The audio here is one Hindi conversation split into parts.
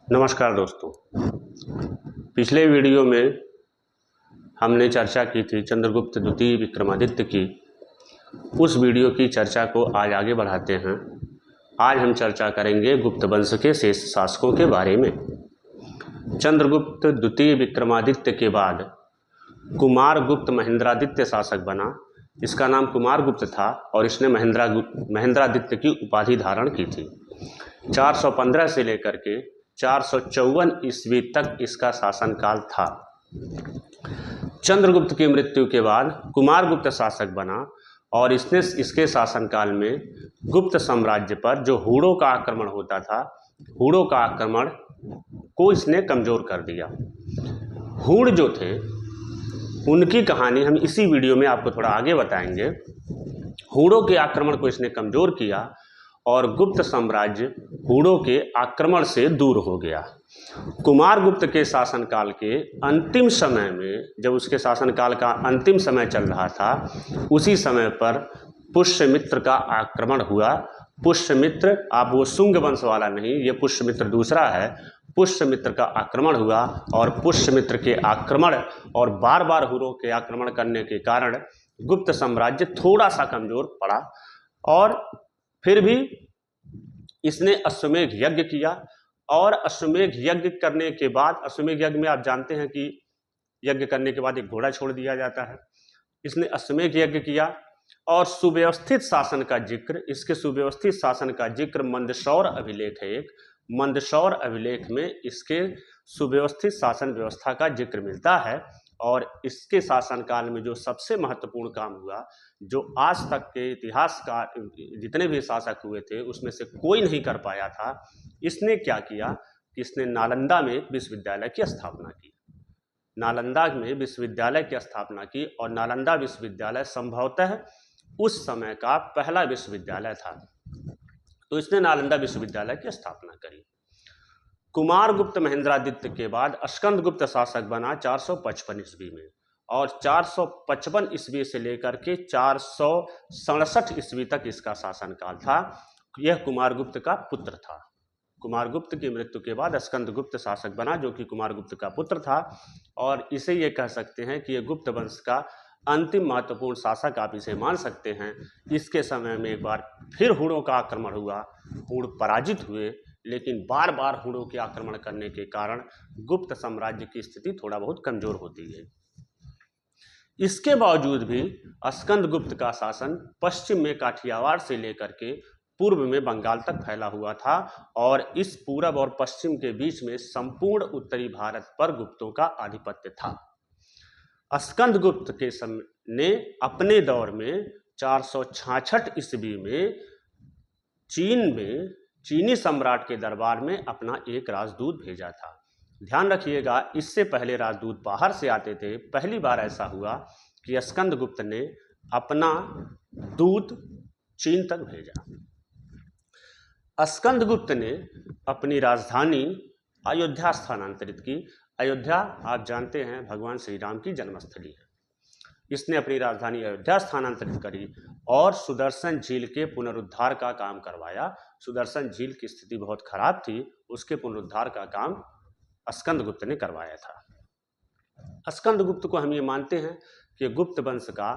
नमस्कार दोस्तों। पिछले वीडियो में हमने चर्चा की थी चंद्रगुप्त द्वितीय विक्रमादित्य की। उस वीडियो की चर्चा को आज आगे बढ़ाते हैं। आज हम चर्चा करेंगे गुप्त वंश के शेष शासकों के बारे में। चंद्रगुप्त द्वितीय विक्रमादित्य के बाद कुमारगुप्त महेंद्रादित्य शासक बना। इसका नाम कुमारगुप्त था और इसने महेंद्रादित्य की उपाधि धारण की थी। 415 से लेकर के 454 ईस्वी तक इसका शासनकाल था। चंद्रगुप्त की मृत्यु के बाद कुमारगुप्त शासक बना और इसके शासनकाल में गुप्त साम्राज्य पर जो हूणों का आक्रमण होता था, हूणों का आक्रमण को इसने कमजोर कर दिया। हूण जो थे उनकी कहानी हम इसी वीडियो में आपको थोड़ा आगे बताएंगे। हूणों के आक्रमण को इसने कमजोर किया और गुप्त साम्राज्य हूणों के आक्रमण से दूर हो गया। कुमारगुप्त के शासनकाल के अंतिम समय में, जब उसके शासनकाल का अंतिम समय चल रहा था, उसी समय पर पुष्यमित्र का आक्रमण हुआ। पुष्यमित्र, आप वो शुंग वंश वाला नहीं, ये पुष्यमित्र दूसरा है। पुष्यमित्र का आक्रमण हुआ और पुष्यमित्र के आक्रमण और बार बार हूणों के आक्रमण करने के कारण गुप्त साम्राज्य थोड़ा सा कमजोर पड़ा। और फिर भी इसने अश्वमेध यज्ञ किया और अश्वमेध यज्ञ करने के बाद, अश्वमेध यज्ञ में आप जानते हैं कि यज्ञ करने के बाद एक घोड़ा छोड़ दिया जाता है। इसने अश्वमेध यज्ञ किया और सुव्यवस्थित शासन का जिक्र, इसके सुव्यवस्थित शासन का जिक्र मंदसौर अभिलेख है एक। मंदसौर अभिलेख में इसके सुव्यवस्थित शासन व्यवस्था का जिक्र मिलता है। और इसके शासनकाल में जो सबसे महत्वपूर्ण काम हुआ, जो आज तक के इतिहास का जितने भी शासक हुए थे उसमें से कोई नहीं कर पाया था, इसने क्या किया कि इसने नालंदा में विश्वविद्यालय की स्थापना की। नालंदा में विश्वविद्यालय की स्थापना की और नालंदा विश्वविद्यालय संभवतः उस समय का पहला विश्वविद्यालय था। तो इसने नालंदा विश्वविद्यालय की स्थापना करी। कुमारगुप्त महेंद्रादित्य के बाद स्कंदगुप्त शासक बना 455 ईस्वी में और 455 ईस्वी से लेकर के 467 ईस्वी तक इसका शासनकाल था। यह कुमारगुप्त का पुत्र था। कुमारगुप्त की मृत्यु के बाद स्कंदगुप्त शासक बना, जो कि कुमारगुप्त का पुत्र था। और इसे ये कह सकते हैं कि यह गुप्त वंश का अंतिम महत्वपूर्ण शासक आप इसे मान सकते हैं। इसके समय में एक बार फिर हूणों का आक्रमण हुआ। हूण पराजित हुए, लेकिन बार बार हूणों के आक्रमण करने के कारण गुप्त साम्राज्य की स्थिति थोड़ा बहुत कमजोर होती है। इसके बावजूद भी स्कंदगुप्त का शासन पश्चिम में काठियावाड़ से लेकर के पूर्व में बंगाल तक फैला हुआ था और इस पूरब और पश्चिम के बीच में संपूर्ण उत्तरी भारत पर गुप्तों का आधिपत्य था। स्कंदगुप्त के समय ने अपने दौर में 466 ईस्वी में चीनी सम्राट के दरबार में अपना एक राजदूत भेजा था। ध्यान रखिएगा, इससे पहले राजदूत बाहर से आते थे। पहली बार ऐसा हुआ कि स्कंदगुप्त ने अपना दूत चीन तक भेजा। स्कंदगुप्त ने अपनी राजधानी अयोध्या स्थानांतरित की। अयोध्या आप जानते हैं भगवान श्री राम की जन्मस्थली है। इसने अपनी राजधानी अयोध्या स्थानांतरित करी और सुदर्शन झील के पुनरुद्धार का काम करवाया। सुदर्शन झील की स्थिति बहुत खराब थी, उसके पुनरुद्धार का काम स्कंदगुप्त ने करवाया था। स्कंदगुप्त को हम ये मानते हैं कि गुप्त वंश का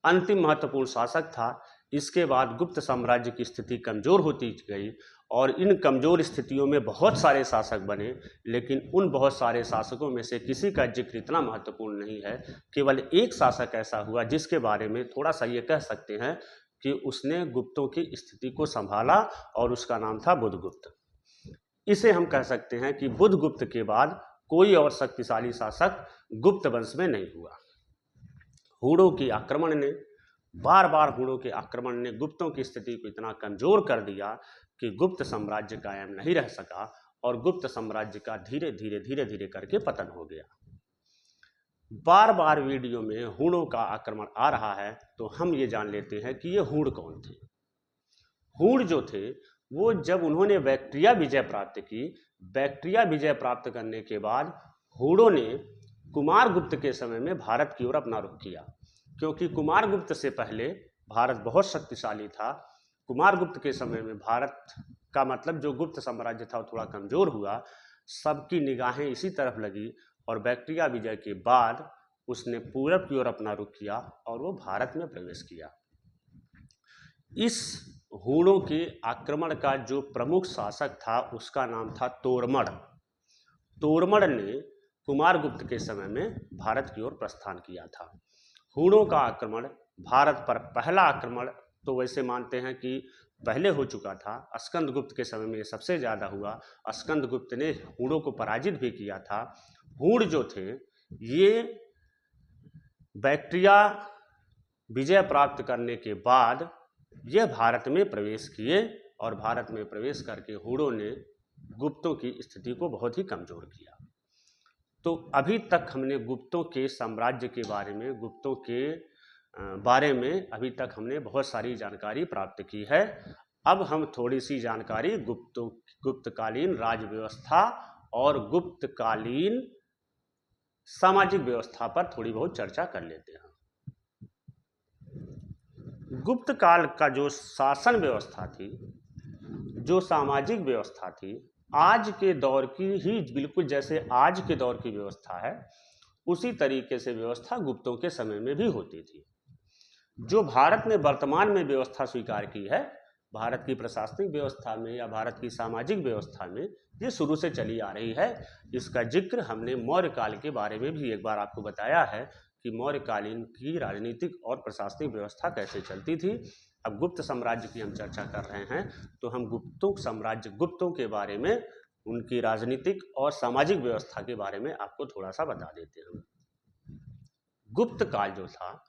अंतिम महत्वपूर्ण शासक था। इसके बाद गुप्त साम्राज्य की स्थिति कमजोर होती गई और इन कमजोर स्थितियों में बहुत सारे शासक बने, लेकिन उन बहुत सारे शासकों में से किसी का जिक्र इतना महत्वपूर्ण नहीं है। केवल एक शासक ऐसा हुआ जिसके बारे में थोड़ा सा ये कह सकते हैं कि उसने गुप्तों की स्थिति को संभाला और उसका नाम था बुधगुप्त। इसे हम कह सकते हैं कि बुधगुप्त के बाद कोई और शक्तिशाली शासक गुप्त वंश में नहीं हुआ। हूणों के आक्रमण ने, बार बार हूणों के आक्रमण ने गुप्तों की स्थिति को इतना कमजोर कर दिया कि गुप्त साम्राज्य कायम नहीं रह सका और गुप्त साम्राज्य का धीरे धीरे करके पतन हो गया। बार बार वीडियो में हूणों का आक्रमण आ रहा है, तो हम ये जान लेते हैं कि ये हूण कौन थे। हूण जो थे वो, जब उन्होंने बैक्ट्रिया विजय प्राप्त की, बैक्ट्रिया विजय प्राप्त करने के बाद हूणों ने कुमारगुप्त के समय में भारत की ओर अपना रुख किया। क्योंकि कुमारगुप्त से पहले भारत बहुत शक्तिशाली था कुमारगुप्त के समय में भारत का मतलब जो गुप्त साम्राज्य था वो थोड़ा कमजोर हुआ, सबकी निगाहें इसी तरफ लगी और बैक्ट्रिया विजय के बाद उसने पूरब की ओर अपना रुख किया और वो भारत में प्रवेश किया। इस हूणों के आक्रमण का जो प्रमुख शासक था उसका नाम था तोड़मड़। तोड़मड़ ने कुमारगुप्त के समय में भारत की ओर प्रस्थान किया था। हूणों का आक्रमण भारत पर पहला आक्रमण तो वैसे मानते हैं कि पहले हो चुका था, स्कंदगुप्त के समय में सबसे ज़्यादा हुआ। स्कंदगुप्त ने हूणों को पराजित भी किया था। हूण जो थे ये बैक्ट्रिया विजय प्राप्त करने के बाद यह भारत में प्रवेश किए और भारत में प्रवेश करके हूणों ने गुप्तों की स्थिति को बहुत ही कमजोर किया। तो अभी तक हमने गुप्तों के साम्राज्य के बारे में, गुप्तों के बारे में अभी तक हमने बहुत सारी जानकारी प्राप्त की है। अब हम थोड़ी सी जानकारी गुप्तकालीन राज व्यवस्था और गुप्तकालीन सामाजिक व्यवस्था पर थोड़ी बहुत चर्चा कर लेते हैं। गुप्त काल का जो शासन व्यवस्था थी, जो सामाजिक व्यवस्था थी, आज के दौर की ही बिल्कुल जैसे आज के दौर की व्यवस्था है उसी तरीके से व्यवस्था गुप्तों के समय में भी होती थी। जो भारत ने वर्तमान में व्यवस्था स्वीकार की है, भारत की प्रशासनिक व्यवस्था में या भारत की सामाजिक व्यवस्था में, ये शुरू से चली आ रही है। इसका जिक्र हमने मौर्य काल के बारे में भी एक बार आपको बताया है कि मौर्यकालीन की राजनीतिक और प्रशासनिक व्यवस्था कैसे चलती थी। अब गुप्त साम्राज्य की हम चर्चा कर रहे हैं तो हम गुप्तों के बारे में, उनकी राजनीतिक और सामाजिक व्यवस्था के बारे में आपको थोड़ा सा बता देते हैं। गुप्त काल जो था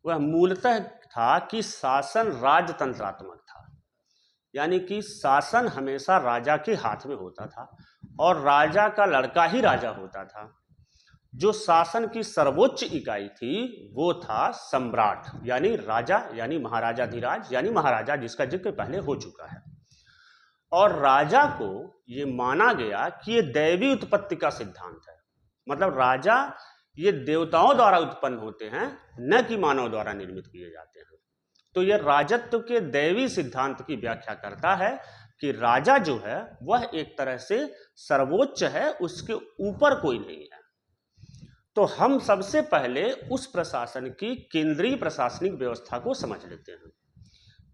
वह मूलतः था कि शासन राजतंत्रात्मक था, यानी कि शासन हमेशा राजा के हाथ में होता था और राजा का लड़का ही राजा होता था। जो शासन की सर्वोच्च इकाई थी वो था सम्राट, यानी राजा, यानी महाराजाधिराज, यानी महाराजा, जिसका जिक्र पहले हो चुका है। और राजा को ये माना गया कि ये दैवी उत्पत्ति का सिद्धांत है, मतलब राजा ये देवताओं द्वारा उत्पन्न होते हैं, न कि मानव द्वारा निर्मित किए जाते हैं। तो ये राजत्व के दैवी सिद्धांत की व्याख्या करता है कि राजा जो है वह एक तरह से सर्वोच्च है, उसके ऊपर कोई नहीं है। तो हम सबसे पहले उस प्रशासन की केंद्रीय प्रशासनिक व्यवस्था को समझ लेते हैं।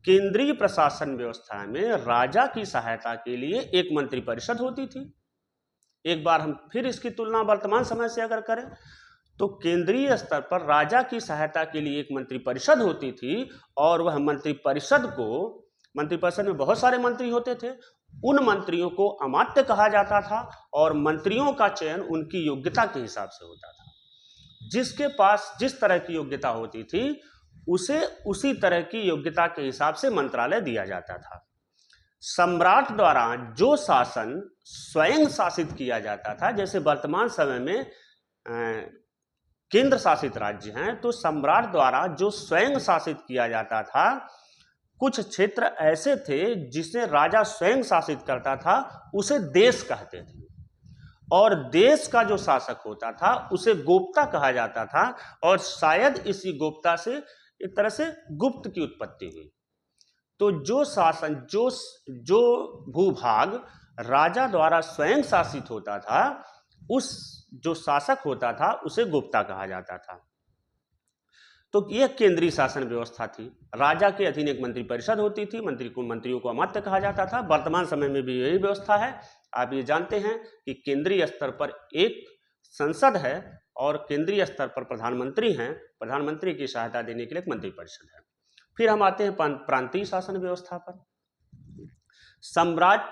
केंद्रीय प्रशासन व्यवस्था में राजा की सहायता के लिए एक मंत्री परिषद होती थी। एक बार हम फिर इसकी तुलना वर्तमान समय से अगर करें तो केंद्रीय स्तर पर राजा की सहायता के लिए एक मंत्री परिषद होती थी और वह मंत्री परिषद में बहुत सारे मंत्री होते थे। उन मंत्रियों को अमात्य कहा जाता था और मंत्रियों का चयन उनकी योग्यता के हिसाब से होता था। जिसके पास जिस तरह की योग्यता होती थी उसे उसी तरह की योग्यता के हिसाब से मंत्रालय दिया जाता था। सम्राट द्वारा जो शासन स्वयं शासित किया जाता था, जैसे वर्तमान समय में केंद्र शासित राज्य हैं, तो सम्राट द्वारा जो स्वयं शासित किया जाता था, कुछ क्षेत्र ऐसे थे जिसे राजा स्वयं शासित करता था, उसे देश कहते थे। और देश का जो शासक होता था उसे गोप्ता कहा जाता था और शायद इसी गोप्ता से एक तरह से गुप्त की उत्पत्ति हुई। तो जो शासन, जो भूभाग राजा द्वारा स्वयं शासित होता था, उस जो शासक होता था उसे गोप्ता कहा जाता था। तो यह केंद्रीय शासन व्यवस्था थी। राजा के अधीन एक मंत्री परिषद होती थी, मंत्रियों को अमात्य कहा जाता था। वर्तमान समय में भी यही व्यवस्था है। आप ये जानते हैं कि केंद्रीय स्तर पर एक संसद है और केंद्रीय स्तर पर प्रधानमंत्री हैं। प्रधानमंत्री की सहायता देने के लिए एक मंत्री परिषद है। फिर हम आते हैं प्रांतीय शासन व्यवस्था पर। सम्राट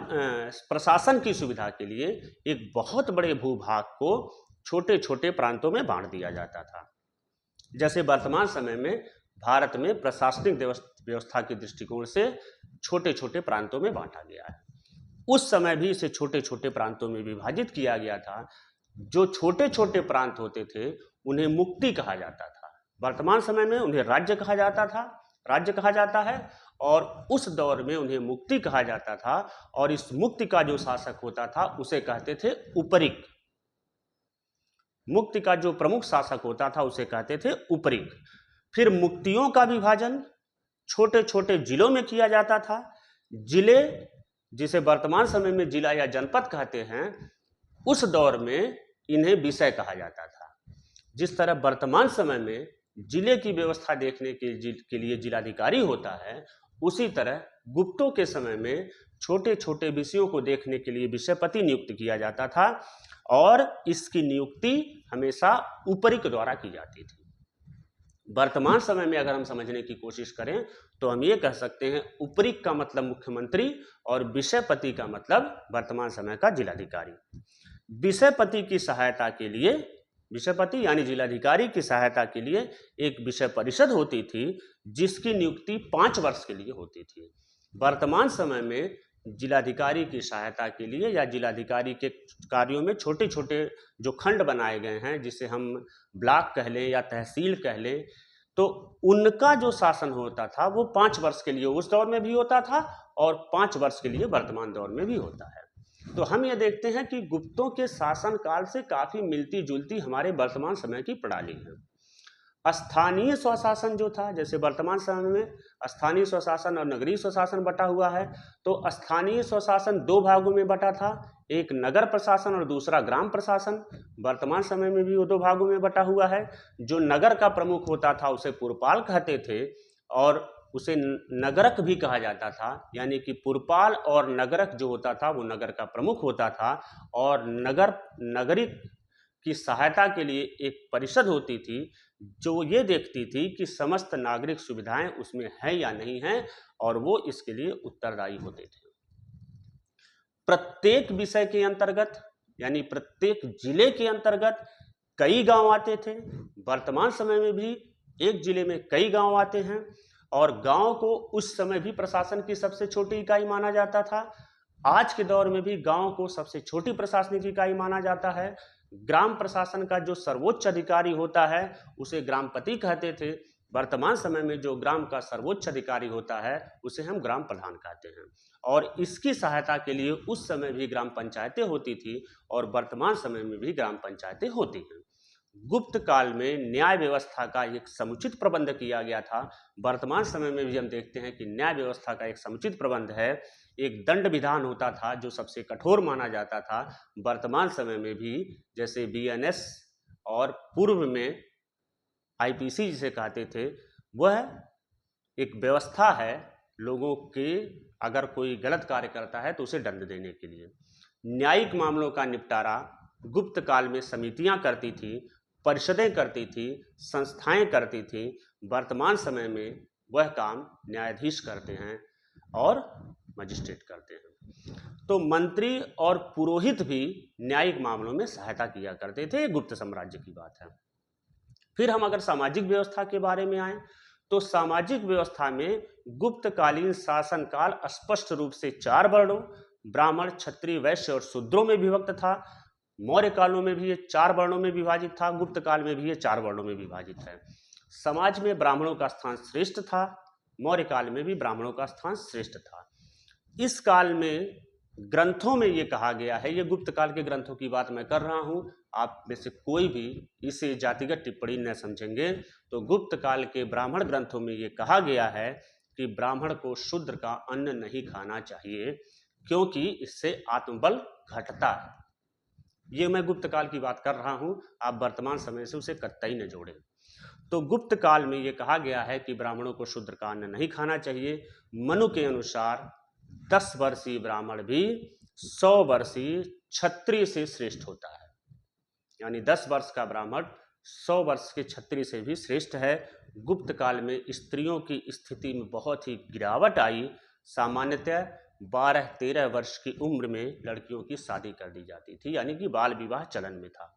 प्रशासन की सुविधा के लिए एक बहुत बड़े भूभाग को छोटे छोटे प्रांतों में बांट दिया जाता था। जैसे वर्तमान समय में भारत में प्रशासनिक व्यवस्था के दृष्टिकोण से छोटे छोटे प्रांतों में बांटा गया है। उस समय भी इसे छोटे छोटे प्रांतों में विभाजित किया गया था। जो छोटे छोटे प्रांत होते थे उन्हें मुक्ति कहा जाता था। वर्तमान समय में उन्हें राज्य कहा जाता है और उस दौर में उन्हें मुक्ति कहा जाता था। और इस मुक्ति का जो शासक होता था उसे कहते थे उपरिक। मुक्ति का जो प्रमुख शासक होता था उसे कहते थे उपरिक। फिर मुक्तियों का विभाजन छोटे छोटे जिलों में किया जाता था। जिले, जिसे वर्तमान समय में जिला या जनपद कहते हैं, उस दौर में इन्हें विषय कहा जाता था। जिस तरह वर्तमान समय में जिले की व्यवस्था देखने के लिए जिलाधिकारी होता है, उसी तरह गुप्तों के समय में छोटे छोटे विषयों को देखने के लिए विषयपति नियुक्त किया जाता था और इसकी नियुक्ति हमेशा ऊपरी के द्वारा की जाती थी। वर्तमान समय में अगर हम समझने की कोशिश करें तो हम ये कह सकते हैं ऊपरी का मतलब मुख्यमंत्री और विषयपति का मतलब वर्तमान समय का जिलाधिकारी। विषयपति की सहायता के लिए, विषयपति यानी जिलाधिकारी की सहायता के लिए एक विषय परिषद होती थी जिसकी नियुक्ति 5 वर्ष के लिए होती थी। वर्तमान समय में जिलाधिकारी की सहायता के लिए या जिलाधिकारी के कार्यों में छोटे छोटे जो खंड बनाए गए हैं, जिसे हम ब्लॉक कह लें या तहसील कह लें, तो उनका जो शासन होता था वो 5 वर्ष के लिए उस दौर में भी होता था और 5 वर्ष के लिए वर्तमान दौर में भी होता है। तो हम ये देखते हैं कि गुप्तों के शासन काल से काफी मिलती जुलती हमारे वर्तमान समय की प्रणाली है। स्थानीय स्वशासन जो था, जैसे वर्तमान समय में स्थानीय स्वशासन और नगरीय स्वशासन बटा हुआ है, तो स्थानीय स्वशासन 2 भागों में बटा था, एक नगर प्रशासन और दूसरा ग्राम प्रशासन। वर्तमान समय में भी वो 2 भागों में बटा हुआ है। जो नगर का प्रमुख होता था उसे पुरपाल कहते थे और उसे नगरक भी कहा जाता था, यानी कि पुरपाल और नगरक जो होता था वो नगर का प्रमुख होता था और नगरिक की सहायता के लिए एक परिषद होती थी जो ये देखती थी कि समस्त नागरिक सुविधाएं उसमें है या नहीं है और वो इसके लिए उत्तरदायी होते थे। प्रत्येक विषय के अंतर्गत यानी प्रत्येक जिले के अंतर्गत कई गांव आते थे। वर्तमान समय में भी एक जिले में कई गांव आते हैं और गांव को उस समय भी प्रशासन की सबसे छोटी इकाई माना जाता था। आज के दौर में भी गांव को सबसे छोटी प्रशासनिक इकाई माना जाता है। ग्राम प्रशासन का जो सर्वोच्च अधिकारी होता है उसे ग्रामपति कहते थे। वर्तमान समय में जो ग्राम का सर्वोच्च अधिकारी होता है उसे हम ग्राम प्रधान कहते हैं और इसकी सहायता के लिए उस समय भी ग्राम पंचायतें होती थी और वर्तमान समय में भी ग्राम पंचायतें होती हैं। गुप्त काल में न्याय व्यवस्था का एक समुचित प्रबंध किया गया था। वर्तमान समय में भी हम देखते हैं कि न्याय व्यवस्था का एक समुचित प्रबंध है। एक दंड विधान होता था जो सबसे कठोर माना जाता था। वर्तमान समय में भी जैसे बीएनएस और पूर्व में आईपीसी जिसे कहते थे, वह एक व्यवस्था है लोगों के, अगर कोई गलत कार्य करता है तो उसे दंड देने के लिए। न्यायिक मामलों का निपटारा गुप्त काल में समितियां करती थी, परिषदें करती थी, संस्थाएं करती थी। वर्तमान समय में वह काम न्यायाधीश करते हैं और मजिस्ट्रेट करते हैं। तो मंत्री और पुरोहित भी न्यायिक मामलों में सहायता किया करते थे। गुप्त साम्राज्य की बात है। फिर हम अगर सामाजिक व्यवस्था के बारे में आए तो सामाजिक व्यवस्था में गुप्तकालीन शासनकाल स्पष्ट रूप से 4 वर्णों ब्राह्मण, क्षत्रिय, वैश्य और शूद्रों में विभक्त था। मौर्य कालों में भी ये 4 वर्णों में विभाजित था, गुप्त काल में भी ये 4 वर्णों में विभाजित है। समाज में ब्राह्मणों का स्थान श्रेष्ठ था, मौर्य काल में भी ब्राह्मणों का स्थान श्रेष्ठ था। इस काल में ग्रंथों में ये कहा गया है, ये गुप्त काल के ग्रंथों की बात मैं कर रहा हूं, आप में से कोई भी इसे जातिगत टिप्पणी न समझेंगे, तो गुप्त काल के ब्राह्मण ग्रंथों में ये कहा गया है कि ब्राह्मण को शूद्र का अन्न नहीं खाना चाहिए क्योंकि इससे आत्मबल घटता है। ये मैं गुप्त काल की बात कर रहा हूं, आप वर्तमान समय से उसे कतई न जोड़ें। तो गुप्त काल में ये कहा गया है कि ब्राह्मणों को शूद्र का अन्न नहीं खाना चाहिए। मनु के अनुसार 10 वर्षीय ब्राह्मण भी 100 वर्षीय क्षत्रिय से श्रेष्ठ होता है, यानी 10 वर्ष का ब्राह्मण 100 वर्ष के क्षत्रिय से भी श्रेष्ठ है। गुप्त काल में स्त्रियों की स्थिति में बहुत ही गिरावट आई। सामान्यतः 12-13 वर्ष की उम्र में लड़कियों की शादी कर दी जाती थी, यानी कि बाल विवाह चलन में था।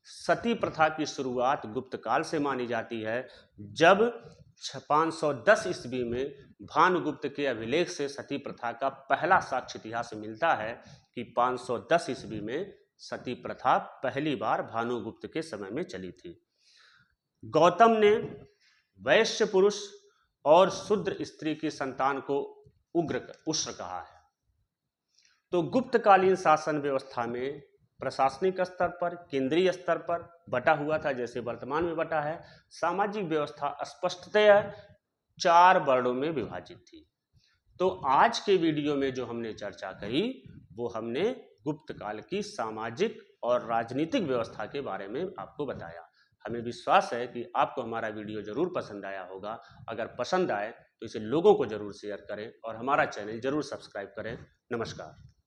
सती प्रथा की शुरुआत गुप्त काल से मानी जाती है, जब 510 ईस्वी में भानुगुप्त के अभिलेख से सती प्रथा का पहला साक्ष्य इतिहास में मिलता है कि 510 ईस्वी में सती प्रथा पहली बार भानुगुप्त के समय में चली थी। गौतम ने वैश्य पुरुष और शूद्र स्त्री की संतान को उश्र कहा है। तो गुप्तकालीन शासन व्यवस्था में प्रशासनिक स्तर पर, केंद्रीय स्तर पर बटा हुआ था जैसे वर्तमान में बटा है। सामाजिक व्यवस्था स्पष्टतया 4 वर्णों में विभाजित थी। तो आज के वीडियो में जो हमने चर्चा करी वो हमने गुप्त काल की सामाजिक और राजनीतिक व्यवस्था के बारे में आपको बताया। हमें विश्वास है कि आपको हमारा वीडियो जरूर पसंद आया होगा। अगर पसंद आए तो इसे लोगों को जरूर शेयर करें और हमारा चैनल जरूर सब्सक्राइब करें। नमस्कार।